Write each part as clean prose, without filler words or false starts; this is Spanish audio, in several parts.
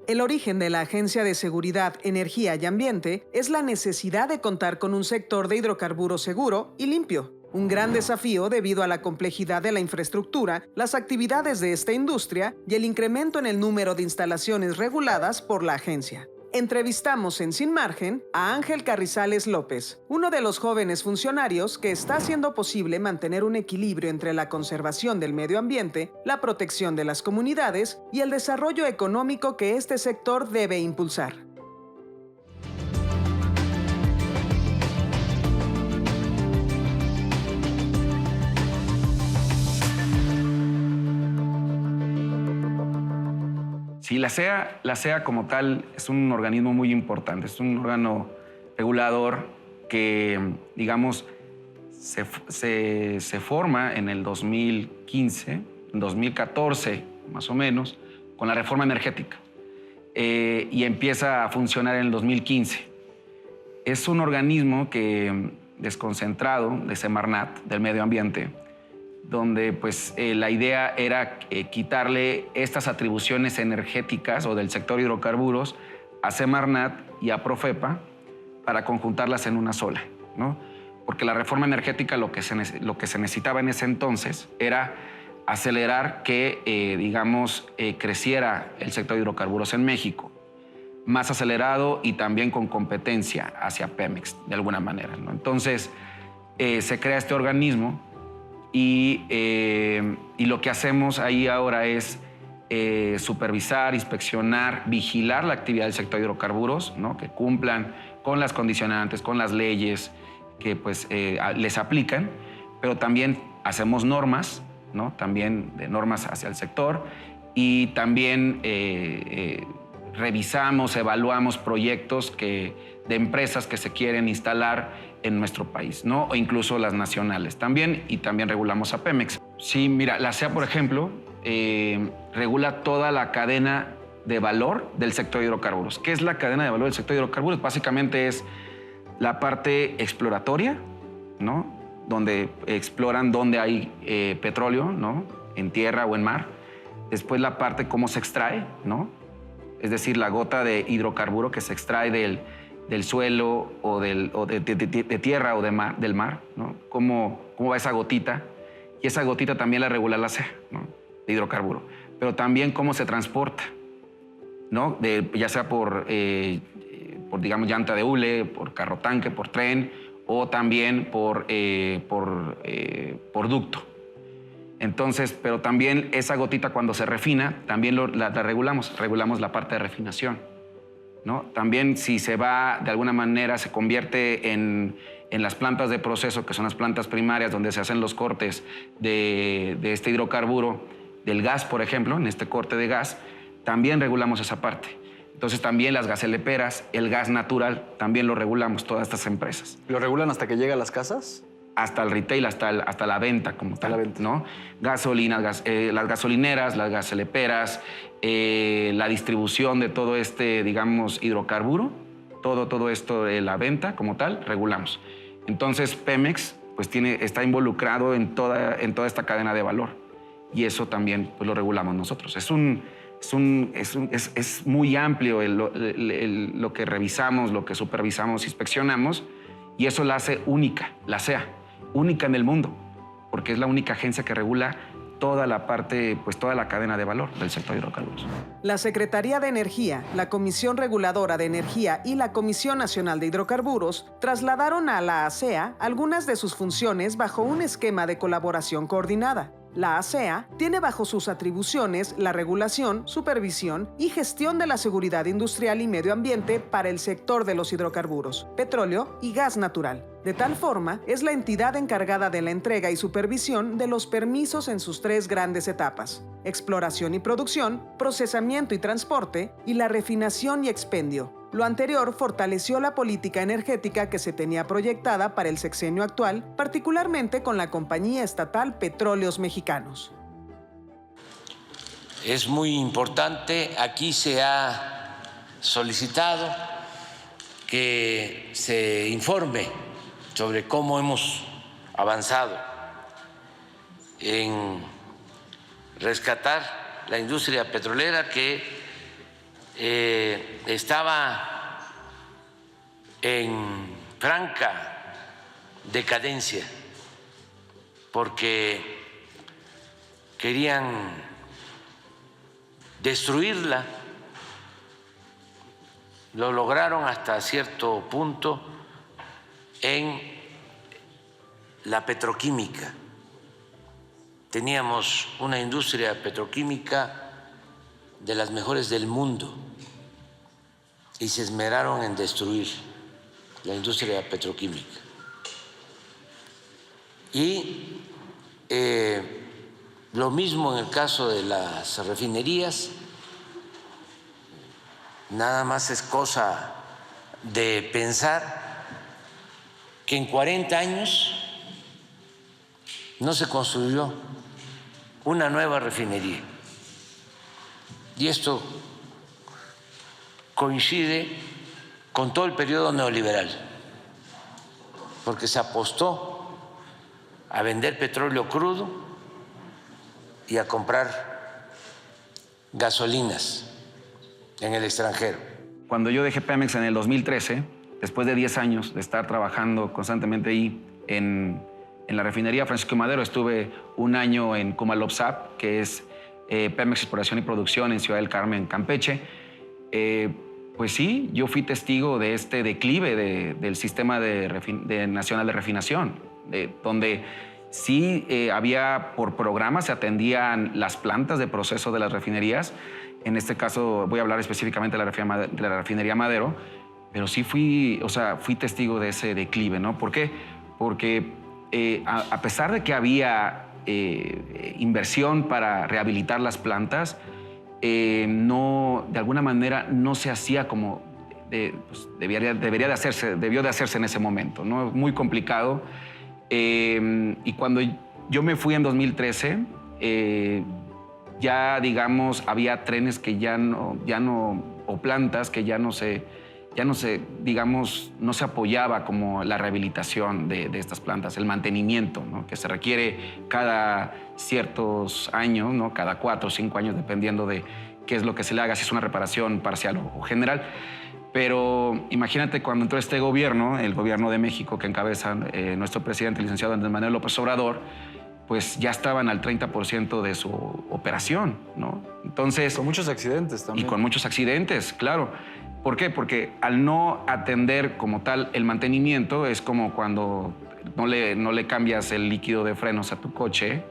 El origen de la Agencia de Seguridad, Energía y Ambiente es la necesidad de contar con un sector de hidrocarburos seguro y limpio. Un gran desafío debido a la complejidad de la infraestructura, las actividades de esta industria y el incremento en el número de instalaciones reguladas por la agencia. Entrevistamos en Sin Margen a Ángel Carrizales López, uno de los jóvenes funcionarios que está haciendo posible mantener un equilibrio entre la conservación del medio ambiente, la protección de las comunidades y el desarrollo económico que este sector debe impulsar. Sí, la SEA como tal es un organismo muy importante, es un órgano regulador que, digamos, se forma en el 2015, en 2014 más o menos, con la reforma energética y empieza a funcionar en el 2015. Es un organismo que, desconcentrado de Semarnat, del medio ambiente, donde pues, la idea era quitarle estas atribuciones energéticas o del sector hidrocarburos a Semarnat y a Profepa para conjuntarlas en una sola, ¿no? Porque la reforma energética lo que se necesitaba en ese entonces era acelerar que, creciera el sector de hidrocarburos en México, más acelerado y también con competencia hacia Pemex, de alguna manera, ¿no? Entonces, se crea este organismo. Y lo que hacemos ahí ahora es supervisar, inspeccionar, vigilar la actividad del sector de hidrocarburos, ¿no? Que cumplan con las condicionantes, con las leyes que pues, les aplican, pero también hacemos normas, ¿no? También de normas hacia el sector y también revisamos, evaluamos proyectos de empresas que se quieren instalar en nuestro país, ¿no? O incluso las nacionales también, y también regulamos a Pemex. Sí, mira, la SEA, por ejemplo, regula toda la cadena de valor del sector de hidrocarburos. ¿Qué es la cadena de valor del sector de hidrocarburos? Básicamente es la parte exploratoria, ¿no? Donde exploran dónde hay petróleo, ¿no? En tierra o en mar. Después la parte cómo se extrae, ¿no? Es decir, la gota de hidrocarburo que se extrae del suelo o de tierra o del mar, ¿no? ¿Cómo va esa gotita? Y esa gotita también la regula la SEA, ¿no? De hidrocarburo. Pero también cómo se transporta, ¿no? Ya sea por, digamos, llanta de hule, por carro tanque, por tren, o también por ducto. Entonces, pero también esa gotita cuando se refina, también la regulamos la parte de refinación, ¿no? También si se va, de alguna manera, se convierte en las plantas de proceso, que son las plantas primarias donde se hacen los cortes de este hidrocarburo, del gas, por ejemplo, en este corte de gas, también regulamos esa parte. Entonces también las gaseleperas, el gas natural, también lo regulamos, todas estas empresas. ¿Lo regulan hasta que llega a las casas? Hasta el retail, hasta la venta como tal, la venta, ¿no? Gasolinas, las gasolineras, las gaseleperas, la distribución de todo este, digamos, hidrocarburo, todo esto de la venta como tal, regulamos. Entonces Pemex pues, está involucrado en toda esta cadena de valor y eso también pues, lo regulamos nosotros. Es muy amplio lo que revisamos, lo que supervisamos, inspeccionamos y eso la hace única, la SEA. Única en el mundo, porque es la única agencia que regula toda la parte, pues toda la cadena de valor del sector de hidrocarburos. La Secretaría de Energía, la Comisión Reguladora de Energía y la Comisión Nacional de Hidrocarburos trasladaron a la ASEA algunas de sus funciones bajo un esquema de colaboración coordinada. La ASEA tiene bajo sus atribuciones la regulación, supervisión y gestión de la seguridad industrial y medio ambiente para el sector de los hidrocarburos, petróleo y gas natural. De tal forma, es la entidad encargada de la entrega y supervisión de los permisos en sus tres grandes etapas: exploración y producción, procesamiento y transporte, y la refinación y expendio. Lo anterior fortaleció la política energética que se tenía proyectada para el sexenio actual, particularmente con la compañía estatal Petróleos Mexicanos. Es muy importante, aquí se ha solicitado que se informe sobre cómo hemos avanzado en rescatar la industria petrolera que estaba en franca decadencia porque querían destruirla. Lo lograron hasta cierto punto en la petroquímica. Teníamos una industria petroquímica de las mejores del mundo y se esmeraron en destruir la industria petroquímica. Y lo mismo en el caso de las refinerías. Nada más es cosa de pensar que en 40 años no se construyó una nueva refinería. Y esto coincide con todo el periodo neoliberal, porque se apostó a vender petróleo crudo y a comprar gasolinas en el extranjero. Cuando yo dejé Pemex en el 2013, después de 10 años de estar trabajando constantemente ahí en la refinería Francisco Madero, estuve un año en Comalopsap, que es Pemex Exploración y Producción en Ciudad del Carmen, Campeche. Pues sí, yo fui testigo de este declive del sistema nacional de refinación, donde sí había por programa, se atendían las plantas de proceso de las refinerías. En este caso voy a hablar específicamente de la refinería Madero, pero sí fui testigo de ese declive, ¿no? ¿Por qué? Porque a pesar de que había inversión para rehabilitar las plantas, no, de alguna manera no se hacía como debió de hacerse en ese momento, ¿no? Muy complicado. Y cuando yo me fui en 2013, ya, digamos, había trenes que o plantas que ya no se, digamos, no se apoyaba como la rehabilitación de estas plantas, el mantenimiento, ¿no? Que se requiere cada ciertos años, ¿no? Cada 4 o 5 años, dependiendo de qué es lo que se le haga, si es una reparación parcial o general. Pero imagínate cuando entró este gobierno, el gobierno de México que encabeza nuestro presidente, el licenciado Andrés Manuel López Obrador, pues ya estaban al 30% de su operación, ¿no? Entonces, con muchos accidentes también. Y con muchos accidentes, claro. ¿Por qué? Porque al no atender como tal el mantenimiento, es como cuando no le cambias el líquido de frenos a tu coche,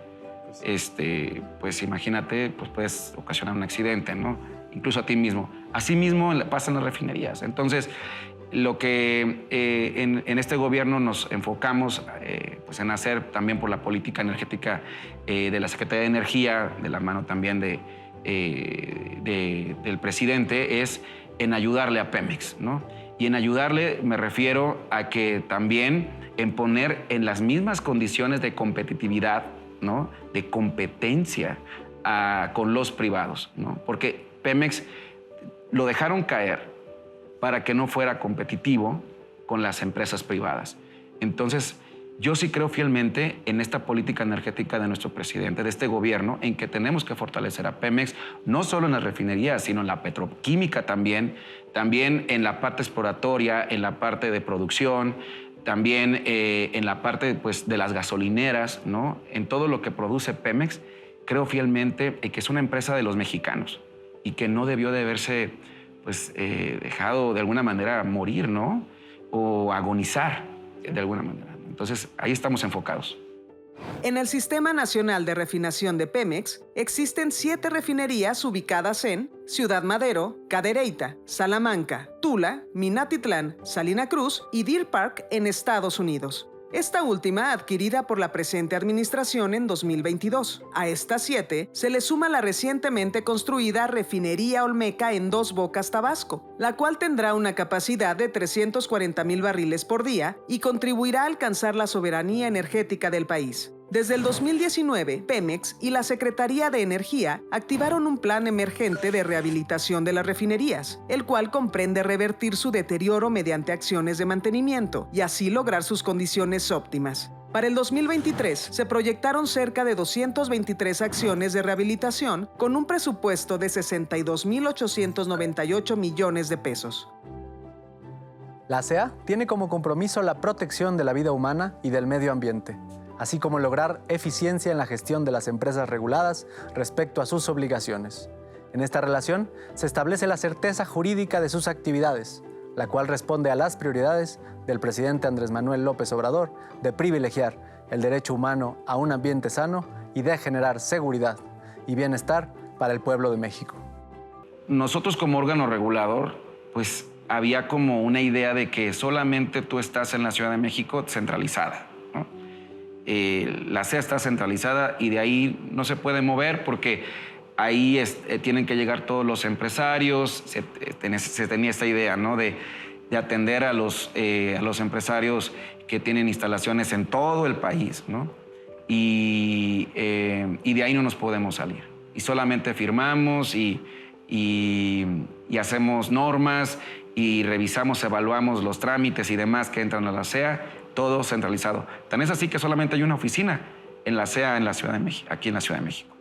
pues imagínate, pues puedes ocasionar un accidente, ¿no? Incluso a ti mismo. Así mismo pasa en las refinerías. Entonces, lo que en este gobierno nos enfocamos pues en hacer también por la política energética de la Secretaría de Energía, de la mano también del presidente, es en ayudarle a Pemex, ¿no? Y en ayudarle me refiero a que también en poner en las mismas condiciones de competitividad, ¿no? De competencia con los privados, ¿no? Porque Pemex lo dejaron caer para que no fuera competitivo con las empresas privadas. Entonces, yo sí creo fielmente en esta política energética de nuestro presidente, de este gobierno, en que tenemos que fortalecer a Pemex, no solo en las refinerías, sino en la petroquímica también en la parte exploratoria, en la parte de producción, también en la parte pues, de las gasolineras, ¿no? En todo lo que produce Pemex, creo fielmente que es una empresa de los mexicanos y que no debió de haberse pues, dejado de alguna manera morir, ¿no? O agonizar de alguna manera. Entonces, ahí estamos enfocados. En el Sistema Nacional de Refinación de Pemex existen 7 refinerías ubicadas en Ciudad Madero, Cadereyta, Salamanca, Tula, Minatitlán, Salina Cruz y Deer Park en Estados Unidos. Esta última adquirida por la presente administración en 2022. A estas 7 se le suma la recientemente construida refinería Olmeca en Dos Bocas, Tabasco, la cual tendrá una capacidad de 340,000 barriles por día y contribuirá a alcanzar la soberanía energética del país. Desde el 2019, Pemex y la Secretaría de Energía activaron un plan emergente de rehabilitación de las refinerías, el cual comprende revertir su deterioro mediante acciones de mantenimiento y así lograr sus condiciones óptimas. Para el 2023 se proyectaron cerca de 223 acciones de rehabilitación con un presupuesto de 62.898 millones de pesos. La ASEA tiene como compromiso la protección de la vida humana y del medio ambiente, así como lograr eficiencia en la gestión de las empresas reguladas respecto a sus obligaciones. En esta relación se establece la certeza jurídica de sus actividades, la cual responde a las prioridades del presidente Andrés Manuel López Obrador de privilegiar el derecho humano a un ambiente sano y de generar seguridad y bienestar para el pueblo de México. Nosotros como órgano regulador, pues había como una idea de que solamente tú estás en la Ciudad de México centralizada, ¿no? La ASEA está centralizada y de ahí no se puede mover porque ahí tienen que llegar todos los empresarios. Se tenía esta idea, ¿no? de atender a los empresarios que tienen instalaciones en todo el país, ¿no? Y de ahí no nos podemos salir. Y solamente firmamos y hacemos normas y revisamos, evaluamos los trámites y demás que entran a la ASEA, todo centralizado. Tan es así que solamente hay una oficina en la ASEA en la Ciudad de México, aquí en la Ciudad de México.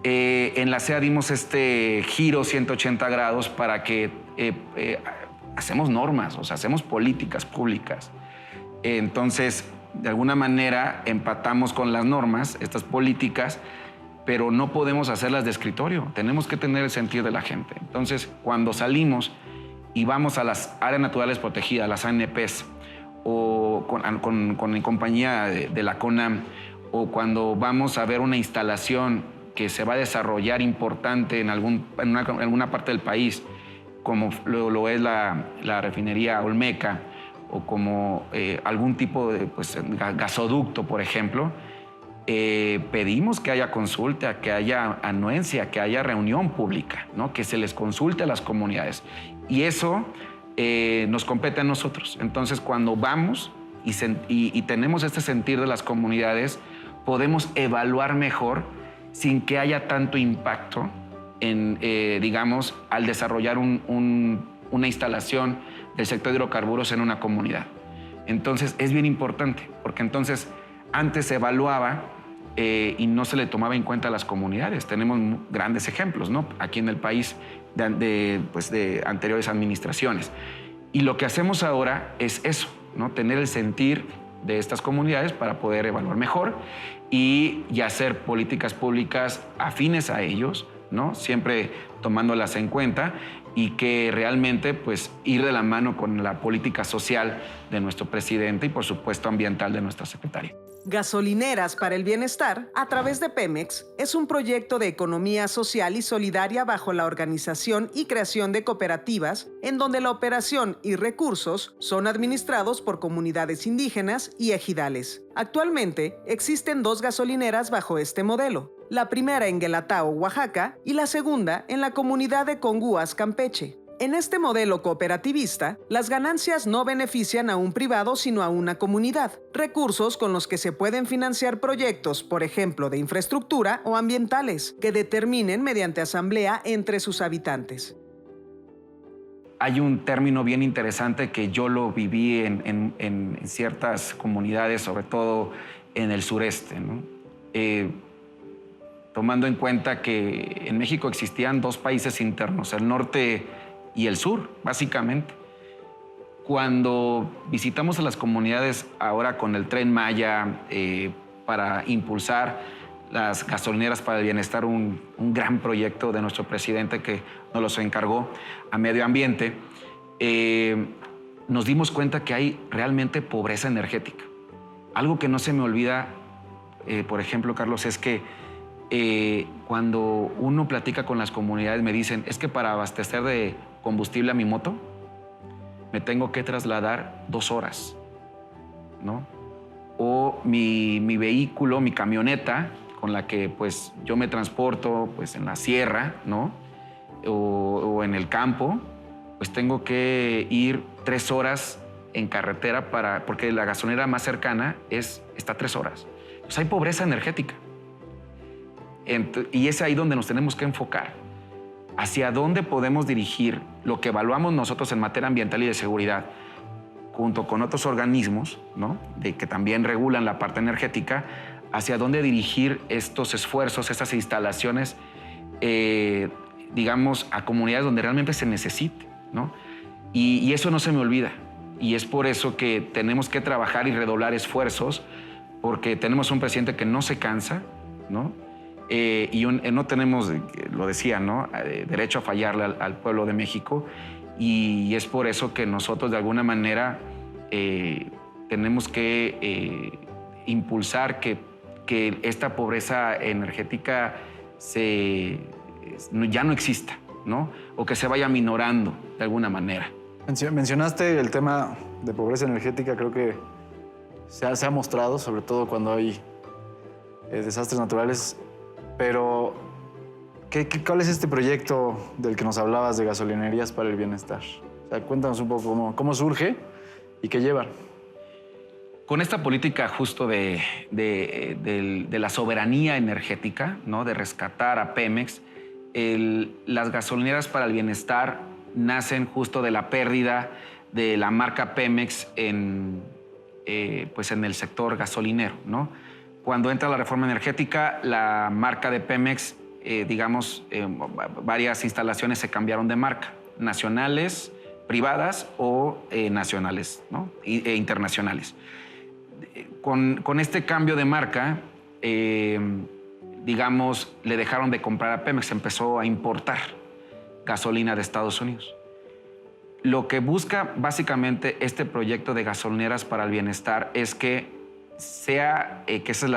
En la ASEA dimos este giro 180 grados para que hacemos normas, o sea, hacemos políticas públicas. Entonces, de alguna manera, empatamos con las normas, estas políticas, pero no podemos hacerlas de escritorio. Tenemos que tener el sentir de la gente. Entonces, cuando salimos y vamos a las áreas naturales protegidas, las ANPs, o con compañía de la CONAM, o cuando vamos a ver una instalación que se va a desarrollar importante en alguna parte del país, como lo es la refinería Olmeca, o como algún tipo de gasoducto, por ejemplo, pedimos que haya consulta, que haya anuencia, que haya reunión pública, ¿no? Que se les consulte a las comunidades. Y eso nos compete a nosotros. Entonces, cuando vamos y tenemos este sentir de las comunidades, podemos evaluar mejor sin que haya tanto impacto digamos, al desarrollar una instalación del sector de hidrocarburos en una comunidad. Entonces, es bien importante, porque entonces antes se evaluaba y no se le tomaba en cuenta a las comunidades. Tenemos grandes ejemplos, ¿no? Aquí en el país de anteriores administraciones. Y lo que hacemos ahora es eso, ¿no? Tener el sentir de estas comunidades para poder evaluar mejor y hacer políticas públicas afines a ellos, ¿no? Siempre tomándolas en cuenta y que realmente pues ir de la mano con la política social de nuestro presidente y por supuesto ambiental de nuestra secretaria. Gasolineras para el Bienestar, a través de Pemex, es un proyecto de economía social y solidaria bajo la organización y creación de cooperativas, en donde la operación y recursos son administrados por comunidades indígenas y ejidales. Actualmente, existen 2 gasolineras bajo este modelo. La primera en Guelatao, Oaxaca, y la segunda en la comunidad de Conguas, Campeche. En este modelo cooperativista, las ganancias no benefician a un privado sino a una comunidad, recursos con los que se pueden financiar proyectos, por ejemplo, de infraestructura o ambientales, que determinen mediante asamblea entre sus habitantes. Hay un término bien interesante que yo lo viví en ciertas comunidades, sobre todo en el sureste, ¿no? Tomando en cuenta que en México existían 2 países internos, el norte y el sur, básicamente. Cuando visitamos a las comunidades ahora con el Tren Maya para impulsar las gasolineras para el bienestar, un gran proyecto de nuestro presidente que nos los encargó a medio ambiente, nos dimos cuenta que hay realmente pobreza energética. Algo que no se me olvida, por ejemplo, Carlos, es que cuando uno platica con las comunidades me dicen, es que para abastecer de combustible a mi moto me tengo que trasladar 2 horas, ¿no? O mi vehículo, mi camioneta con la que pues yo me transporto pues en la sierra, ¿no? O en el campo, pues tengo que ir 3 horas en carretera porque la gasolinera más cercana está a 3 horas. pues hay pobreza energética. Y es ahí donde nos tenemos que enfocar. Hacia dónde podemos dirigir lo que evaluamos nosotros en materia ambiental y de seguridad, junto con otros organismos, ¿no?, que también regulan la parte energética, hacia dónde dirigir estos esfuerzos, estas instalaciones, digamos, a comunidades donde realmente se necesite, ¿no? Y eso no se me olvida. Y es por eso que tenemos que trabajar y redoblar esfuerzos, porque tenemos un presidente que no se cansa, ¿no? No tenemos, lo decía, ¿no?, derecho a fallarle al pueblo de México. Y es por eso que nosotros, de alguna manera, tenemos que impulsar que esta pobreza energética ya no exista, ¿no?, o que se vaya minorando de alguna manera. Mencionaste el tema de pobreza energética. Creo que se ha mostrado, sobre todo cuando hay desastres naturales. Pero, ¿cuál es este proyecto del que nos hablabas de gasolinerías para el bienestar? O sea, cuéntanos un poco cómo surge y qué llevan. Con esta política justo de la soberanía energética, ¿no?, de rescatar a Pemex, las gasolineras para el bienestar nacen justo de la pérdida de la marca Pemex pues en el sector gasolinero, ¿no? Cuando entra la reforma energética, la marca de Pemex, varias instalaciones se cambiaron de marca, nacionales, privadas o nacionales, ¿no?, e internacionales. Con este cambio de marca, le dejaron de comprar a Pemex, empezó a importar gasolina de Estados Unidos. Lo que busca básicamente este proyecto de gasolineras para el bienestar es que eso es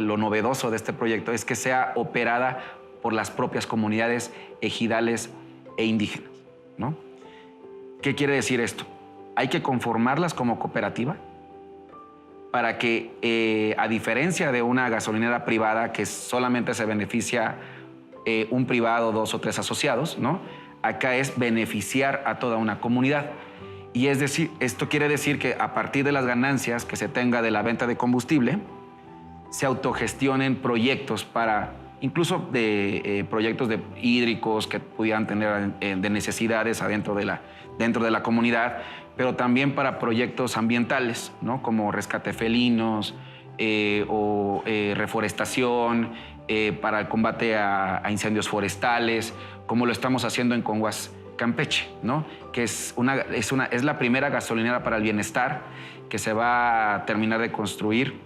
lo novedoso de este proyecto, es que sea operada por las propias comunidades ejidales e indígenas, ¿no? ¿Qué quiere decir esto? Hay que conformarlas como cooperativa para que, a diferencia de una gasolinera privada que solamente se beneficia un privado, 2 o 3 asociados, ¿no?, acá es beneficiar a toda una comunidad. Y es decir, esto quiere decir que a partir de las ganancias que se tenga de la venta de combustible, se autogestionen proyectos incluso de proyectos hídricos que pudieran tener de necesidades dentro de la comunidad, pero también para proyectos ambientales, ¿no?, como rescate felinos o reforestación, para el combate a incendios forestales, como lo estamos haciendo en Conguas, Campeche, ¿no?, que es la primera gasolinera para el bienestar que se va a terminar de construir,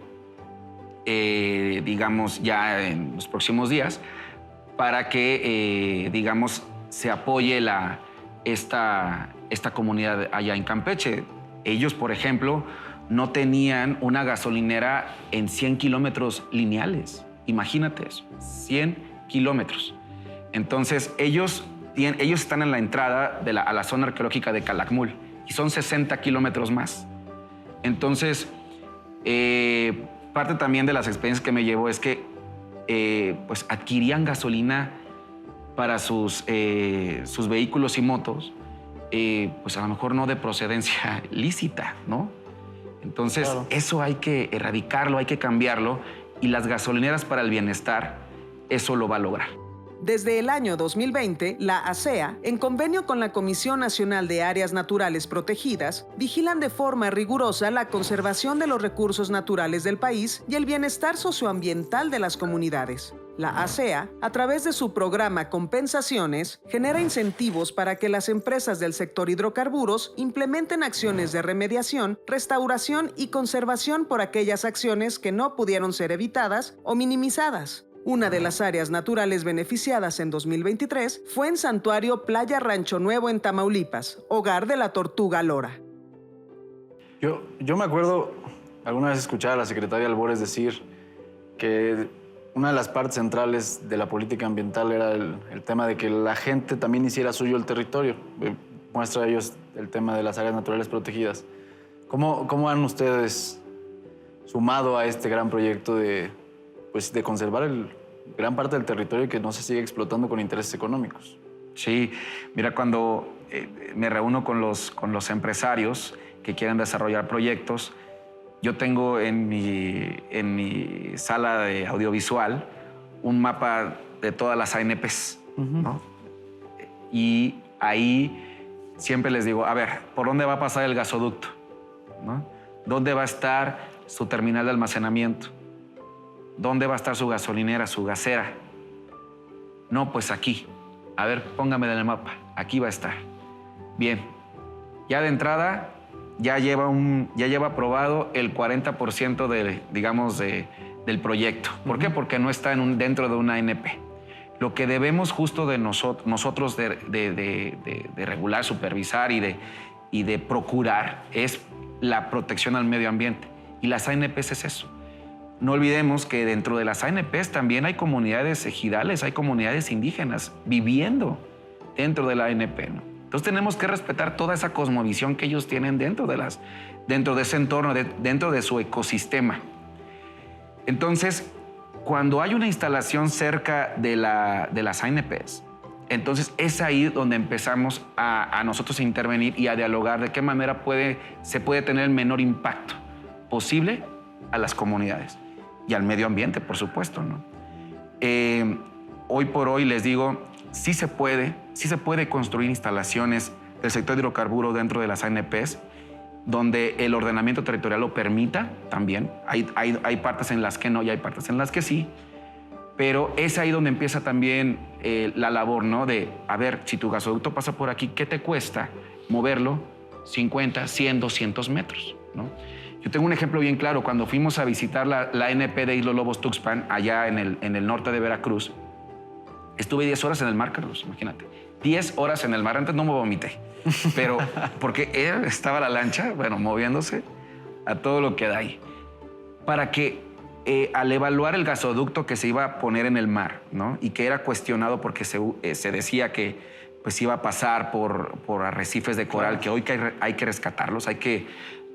ya en los próximos días, para que, se apoye esta comunidad allá en Campeche. Ellos, por ejemplo, no tenían una gasolinera en 100 kilómetros lineales. Imagínate eso, 100 kilómetros. Entonces, ellos están en la entrada a la zona arqueológica de Calakmul y son 60 kilómetros más. Entonces, parte también de las experiencias que me llevo es que pues adquirían gasolina para sus vehículos y motos, pues a lo mejor no de procedencia lícita, ¿no? Entonces, claro, eso hay que erradicarlo, hay que cambiarlo, y las gasolineras para el bienestar eso lo va a lograr. Desde el año 2020, la ASEA, en convenio con la Comisión Nacional de Áreas Naturales Protegidas, vigilan de forma rigurosa la conservación de los recursos naturales del país y el bienestar socioambiental de las comunidades. La ASEA, a través de su programa Compensaciones, genera incentivos para que las empresas del sector hidrocarburos implementen acciones de remediación, restauración y conservación por aquellas acciones que no pudieron ser evitadas o minimizadas. Una de las áreas naturales beneficiadas en 2023 fue en Santuario Playa Rancho Nuevo en Tamaulipas, hogar de la tortuga lora. Yo me acuerdo alguna vez escuchar a la secretaria Albores decir que una de las partes centrales de la política ambiental era el tema de que la gente también hiciera suyo el territorio. Muestra ellos el tema de las áreas naturales protegidas. ¿Cómo han ustedes sumado a este gran proyecto de conservar gran parte del territorio y que no se sigue explotando con intereses económicos? Sí, mira, cuando me reúno con los empresarios que quieren desarrollar proyectos, yo tengo en mi sala de audiovisual un mapa de todas las ANPs, ¿no? Y ahí siempre les digo, a ver, ¿por dónde va a pasar el gasoducto? ¿No? ¿Dónde va a estar su terminal de almacenamiento? ¿Dónde va a estar su gasolinera, su gasera? No, pues aquí. A ver, póngame en el mapa. Aquí va a estar. Bien. Ya de entrada, ya lleva aprobado el 40% del proyecto. ¿Por qué? Porque no está dentro de una ANP. Lo que debemos justo de nosotros de regular, supervisar y de procurar es la protección al medio ambiente. Y las ANPs es eso. No olvidemos que dentro de las ANPs también hay comunidades ejidales, hay comunidades indígenas viviendo dentro de la ANP, ¿no? Entonces tenemos que respetar toda esa cosmovisión que ellos tienen dentro de ese entorno, dentro de su ecosistema. Entonces, cuando hay una instalación cerca de las ANPs, entonces es ahí donde empezamos a nosotros a intervenir y a dialogar de qué manera se puede tener el menor impacto posible a las comunidades y al medio ambiente, por supuesto, ¿no? Hoy por hoy les digo, sí se puede construir instalaciones del sector hidrocarburo dentro de las ANPs, donde el ordenamiento territorial lo permita también. Hay partes en las que no y hay partes en las que sí, pero es ahí donde empieza también la labor, ¿no? De, a ver, si tu gasoducto pasa por aquí, ¿qué te cuesta moverlo 50, 100, 200 metros, ¿no? Yo tengo un ejemplo bien claro. Cuando fuimos a visitar la ANP de Isla Lobos Tuxpan, allá en el norte de Veracruz, estuve 10 horas en el mar, Carlos, imagínate. 10 horas en el mar. Antes no me vomité, pero porque estaba la lancha, bueno, moviéndose a todo lo que da ahí. Para que al evaluar el gasoducto que se iba a poner en el mar, ¿no? Y que era cuestionado porque se decía que pues iba a pasar por arrecifes de coral, que hoy hay que rescatarlos,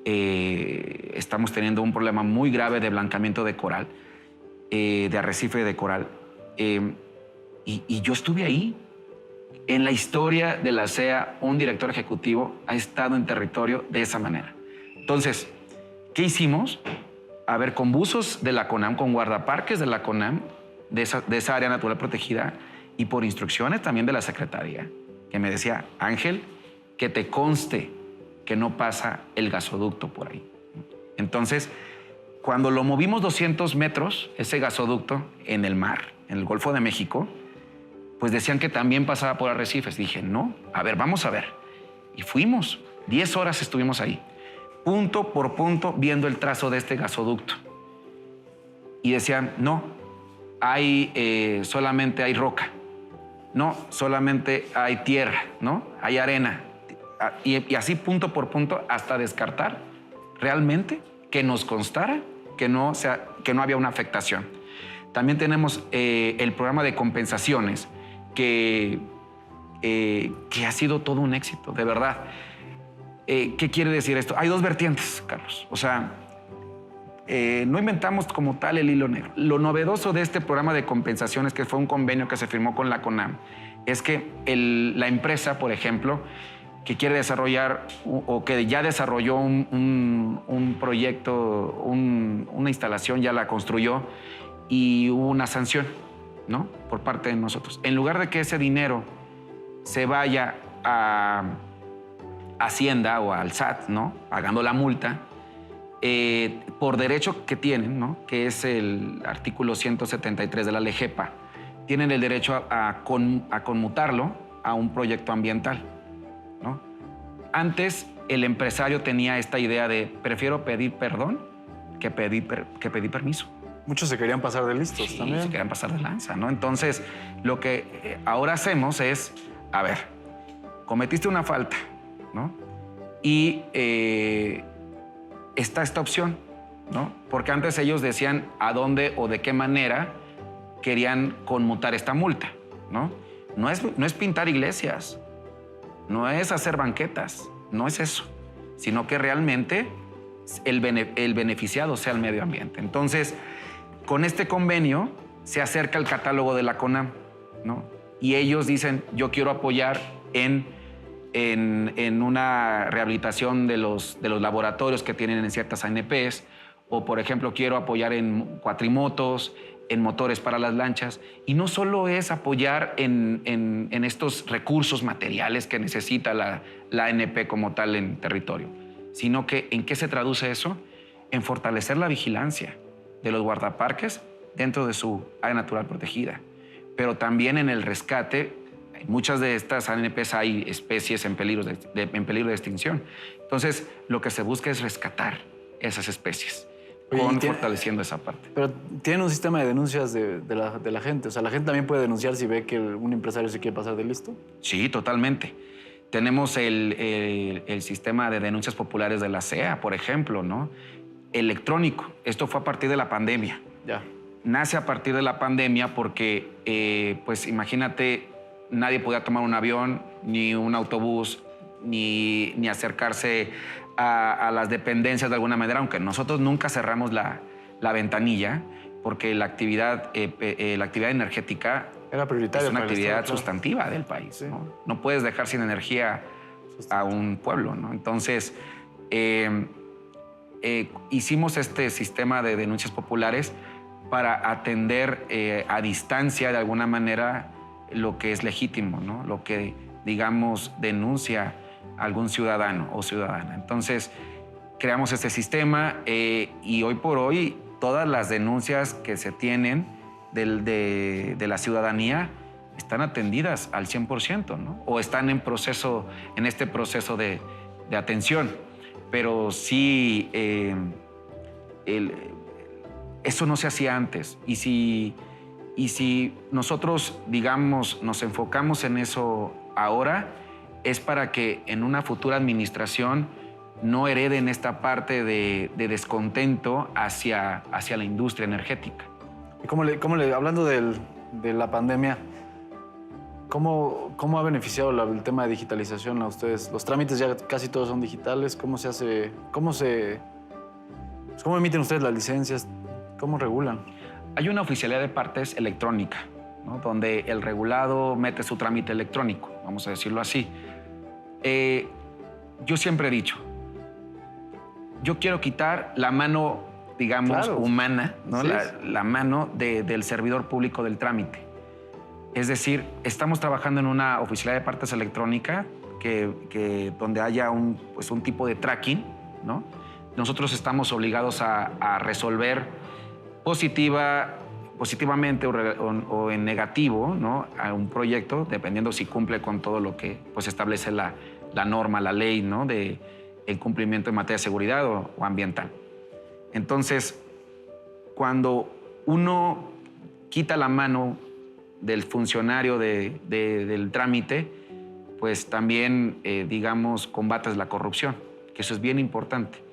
estamos teniendo un problema muy grave de blancamiento de coral, de arrecife de coral. Y yo estuve ahí. En la historia de la SEA, un director ejecutivo ha estado en territorio de esa manera. Entonces, ¿qué hicimos? A ver, con buzos de la CONAM, con guardaparques de la CONAM, de esa área natural protegida, y por instrucciones también de la Secretaría, que me decía, Ángel, que te conste que no pasa el gasoducto por ahí. Entonces, cuando lo movimos 200 metros, ese gasoducto en el mar, en el Golfo de México, pues decían que también pasaba por arrecifes. Dije, no, a ver, vamos a ver. Y fuimos, 10 horas estuvimos ahí, punto por punto, viendo el trazo de este gasoducto. Y decían, no, solamente hay roca, no, solamente hay tierra, ¿no? Hay arena. Y así punto por punto hasta descartar realmente que nos constara que no había una afectación. También tenemos el programa de compensaciones, que ha sido todo un éxito, de verdad. ¿Qué quiere decir esto? Hay dos vertientes, Carlos. O sea, no inventamos como tal el hilo negro. Lo novedoso de este programa de compensaciones, que fue un convenio que se firmó con la CONAM, es que la empresa, por ejemplo, que quiere desarrollar o que ya desarrolló un proyecto, una instalación, ya la construyó y hubo una sanción, ¿no? Por parte de nosotros. En lugar de que ese dinero se vaya a Hacienda o al SAT, ¿no? Pagando la multa, por derecho que tienen, ¿no? Que es el artículo 173 de la LEGEPA, tienen el derecho a conmutarlo a un proyecto ambiental, ¿no? Antes el empresario tenía esta idea de prefiero pedir perdón que pedir permiso. Muchos se querían pasar de listos también. Se querían pasar de lanza, ¿no? Entonces, lo que ahora hacemos es, a ver, cometiste una falta, ¿no? Y está esta opción, ¿no? Porque antes ellos decían a dónde o de qué manera querían conmutar esta multa, ¿no? No es pintar iglesias, no es hacer banquetas, no es eso, sino que realmente el beneficiado sea el medio ambiente. Entonces, con este convenio se acerca el catálogo de la CONAM, ¿no? Y ellos dicen, yo quiero apoyar en una rehabilitación de los laboratorios que tienen en ciertas ANPs O, por ejemplo, quiero apoyar en cuatrimotos, en motores para las lanchas. Y no solo es apoyar en estos recursos materiales que necesita la ANP como tal en territorio, sino que ¿en qué se traduce eso? En fortalecer la vigilancia de los guardaparques dentro de su área natural protegida, pero también en el rescate. En muchas de estas ANPs hay especies en peligro de extinción. Entonces, lo que se busca es rescatar esas especies, fortaleciendo esa parte. Pero tienen un sistema de denuncias de la gente. O sea, la gente también puede denunciar si ve que un empresario se quiere pasar de listo. Sí, totalmente. Tenemos el sistema de denuncias populares de la CEA, por ejemplo, ¿no? Electrónico. Esto fue a partir de la pandemia. Ya. Nace a partir de la pandemia porque, pues imagínate, nadie podía tomar un avión, ni un autobús, ni acercarse a las dependencias de alguna manera, aunque nosotros nunca cerramos la ventanilla, porque la actividad energética Era prioritaria. es una actividad Estado, claro. sustantiva del país. Sí. No puedes dejar sin energía a un pueblo, ¿no? Entonces, hicimos este sistema de denuncias populares para atender a distancia, de alguna manera, lo que es legítimo, ¿no? Lo que, digamos, denuncia algún ciudadano o ciudadana. Entonces, creamos este sistema y hoy por hoy todas las denuncias que se tienen de la ciudadanía están atendidas al 100%, ¿no? O están en este proceso de atención. Pero sí, eso no se hacía antes. Y si nosotros, digamos, nos enfocamos en eso ahora, es para que en una futura administración no hereden esta parte de descontento hacia la industria energética. Y hablando de la pandemia, ¿cómo ha beneficiado el tema de digitalización a ustedes? Los trámites ya casi todos son digitales. ¿Cómo emiten ustedes las licencias? ¿Cómo regulan? Hay una oficialidad de partes electrónica, ¿no? Donde el regulado mete su trámite electrónico, vamos a decirlo así. Yo siempre he dicho, yo quiero quitar la mano, digamos, claro, humana, ¿no? Sí. La mano del servidor público del trámite. Es decir, estamos trabajando en una oficialidad de partes electrónica donde haya un tipo de tracking, ¿no? Nosotros estamos obligados a resolver positivamente o en negativo, ¿no? A un proyecto, dependiendo si cumple con todo lo que pues, establece la norma, la ley, ¿no? De el cumplimiento en materia de seguridad o ambiental. Entonces, cuando uno quita la mano del funcionario del trámite, pues también, digamos, combates la corrupción, que eso es bien importante.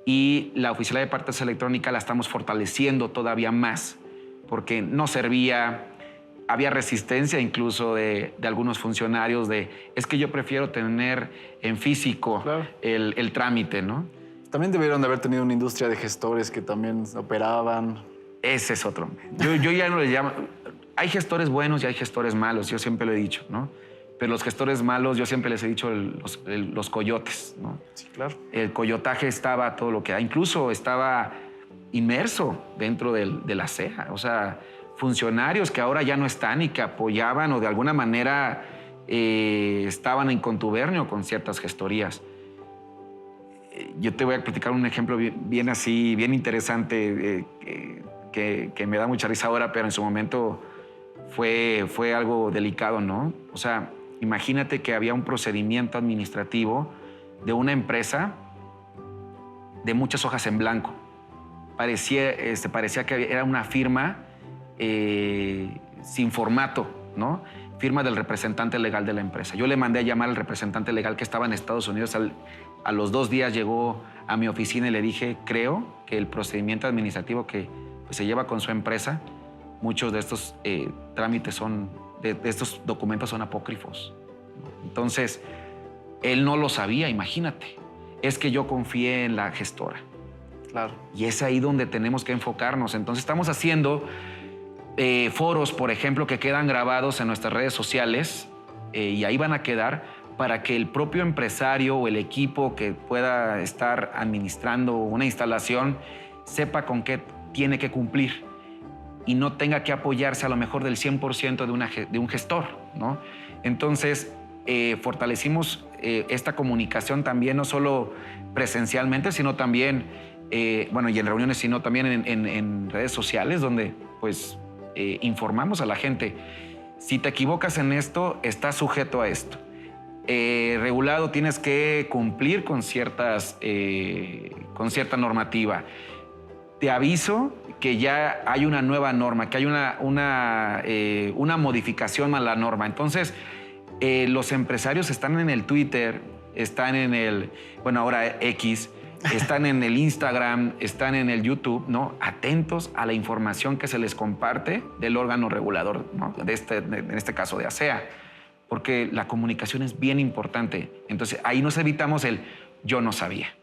Y la oficialidad de partes electrónica la estamos fortaleciendo todavía más, porque no servía, había resistencia incluso de algunos funcionarios es que yo prefiero tener en físico claro, el trámite, ¿no? También debieron de haber tenido una industria de gestores que también operaban. Ese es otro. Yo ya no le llamo... Hay gestores buenos y hay gestores malos, yo siempre lo he dicho, ¿no? Pero los gestores malos, yo siempre les he dicho los coyotes, ¿no? Sí, claro. El coyotaje estaba todo lo que da. Incluso estaba inmerso dentro de la CEA. O sea, funcionarios que ahora ya no están y que apoyaban o de alguna manera estaban en contubernio con ciertas gestorías. Yo te voy a platicar un ejemplo bien interesante que me da mucha risa ahora, pero en su momento fue algo delicado, ¿no? O sea, imagínate que había un procedimiento administrativo de una empresa de muchas hojas en blanco. Parecía que era una firma sin formato, ¿no? Firma del representante legal de la empresa. Yo le mandé a llamar al representante legal que estaba en Estados Unidos. A los 2 días llegó a mi oficina y le dije, creo que el procedimiento administrativo que pues, se lleva con su empresa, muchos de estos trámites de estos documentos son apócrifos. Entonces, él no lo sabía, imagínate. Es que yo confié en la gestora. Claro. Y es ahí donde tenemos que enfocarnos. Entonces, estamos haciendo foros, por ejemplo, que quedan grabados en nuestras redes sociales y ahí van a quedar para que el propio empresario o el equipo que pueda estar administrando una instalación sepa con qué tiene que cumplir y no tenga que apoyarse a lo mejor del 100% de un gestor, ¿no? Entonces, fortalecimos esta comunicación también, no solo presencialmente, sino también, y en reuniones, sino también en redes sociales, donde pues informamos a la gente. Si te equivocas en esto, estás sujeto a esto. Regulado, tienes que cumplir con cierta normativa. Te aviso que ya hay una nueva norma, que hay una modificación a la norma. Entonces, los empresarios están en el Twitter, están en el, ahora X, están en el Instagram, están en el YouTube, ¿no? Atentos a la información que se les comparte del órgano regulador, ¿no? En este caso de ASEA, porque la comunicación es bien importante. Entonces, ahí nos evitamos el yo no sabía.